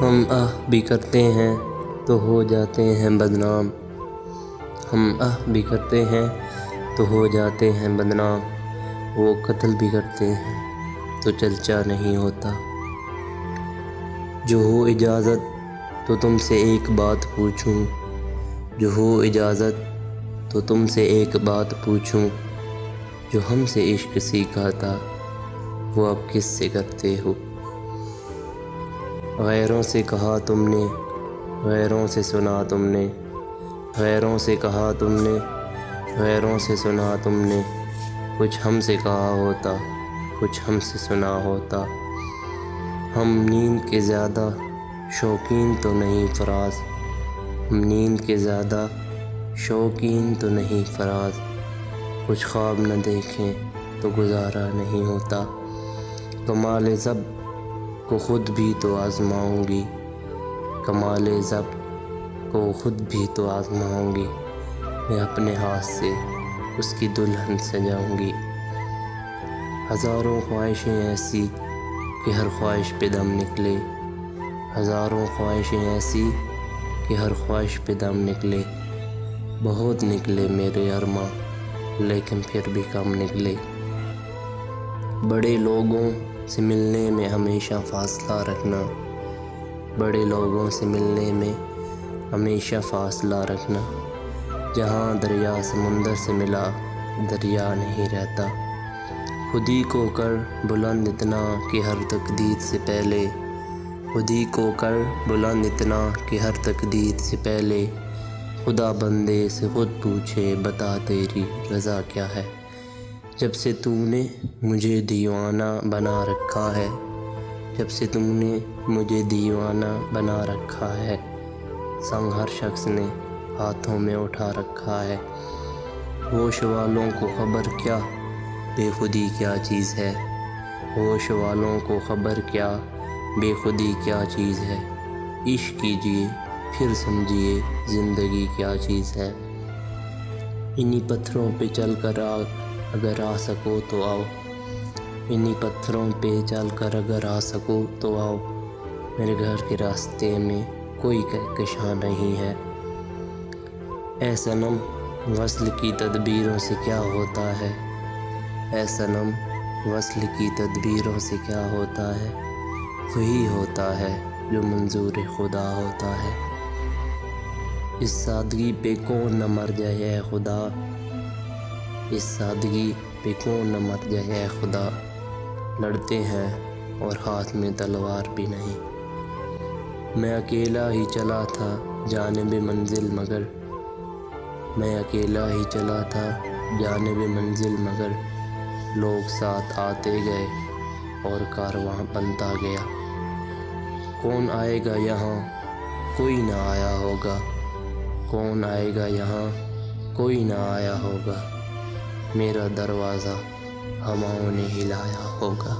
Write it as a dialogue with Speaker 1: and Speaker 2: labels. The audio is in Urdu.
Speaker 1: ہم بھی کرتے ہیں تو ہو جاتے ہیں بدنام، ہم بھی کرتے ہیں تو ہو جاتے ہیں بدنام، وہ قتل بھی کرتے ہیں تو چرچا نہیں ہوتا۔ جو ہو اجازت تو تم سے ایک بات پوچھوں، جو ہو اجازت تو تم سے ایک بات پوچھوں، جو ہم سے عشق سیکھا تھا وہ اب کس سے کرتے ہو؟ غیروں سے کہا تم نے، غیروں سے سنا تم نے، غیروں سے کہا تم نے، غیروں سے سنا تم نے، کچھ ہم سے کہا ہوتا، کچھ ہم سے سنا ہوتا۔ ہم نیند کے زیادہ شوقین تو نہیں فراز، ہم نیند کے زیادہ شوقین تو نہیں فراز، کچھ خواب نہ دیکھیں تو گزارا نہیں ہوتا۔ کمال ضبط کو خود بھی تو آزماؤں گی، کمال ضبط کو خود بھی تو آزماؤں گی، میں اپنے ہاتھ سے اس کی دلہن سجاؤں گی۔ ہزاروں خواہشیں ایسی کہ ہر خواہش پہ دم نکلے، ہزاروں خواہشیں ایسی کہ ہر خواہش پہ دم نکلے، بہت نکلے میرے ارماں لیکن پھر بھی کم نکلے۔ بڑے لوگوں سے ملنے میں ہمیشہ فاصلہ رکھنا، بڑے لوگوں سے ملنے میں ہمیشہ فاصلہ رکھنا، جہاں دریا سمندر سے ملا دریا نہیں رہتا۔ خود ہی کو کر بلند اتنا کہ ہر تقدیر سے پہلے، خود ہی کو کر بلند اتنا کہ ہر تقدیر سے پہلے، خدا بندے سے خود پوچھے بتا تیری رضا کیا ہے۔ جب سے تو نے مجھے دیوانہ بنا رکھا ہے، جب سے تم نے مجھے دیوانہ بنا رکھا ہے، سنگ ہر شخص نے ہاتھوں میں اٹھا رکھا ہے۔ ہوش والوں کو خبر کیا بے خودی کیا چیز ہے، ہوش والوں کو خبر کیا بے خودی کیا چیز ہے، عشق کیجئے پھر سمجھیے زندگی کیا چیز ہے۔ انہی پتھروں پہ چل کر اگر آ سکو تو آؤ، انہی پتھروں پہ چل کر اگر آ سکو تو آؤ، میرے گھر کے راستے میں کوئی کہکشاں نہیں ہے۔ اے صنم وصل کی تدبیروں سے کیا ہوتا ہے، اے صنم وصل کی تدبیروں سے کیا ہوتا ہے، وہی ہوتا ہے جو منظور خدا ہوتا ہے۔ اس سادگی پہ کون نہ مر جائے اے خدا، اس سادگی پہ کون نہ مر جائے اے خدا، لڑتے ہیں اور ہاتھ میں تلوار بھی نہیں۔ میں اکیلا ہی چلا تھا جانب منزل مگر، میں اکیلا ہی چلا تھا جانب منزل مگر، لوگ ساتھ آتے گئے اور کارواں بنتا گیا۔ کون آئے گا یہاں کوئی نہ آیا ہوگا، کون آئے گا یہاں کوئی نہ آیا ہوگا، میرا دروازہ ہواؤں نے ہلایا ہوگا۔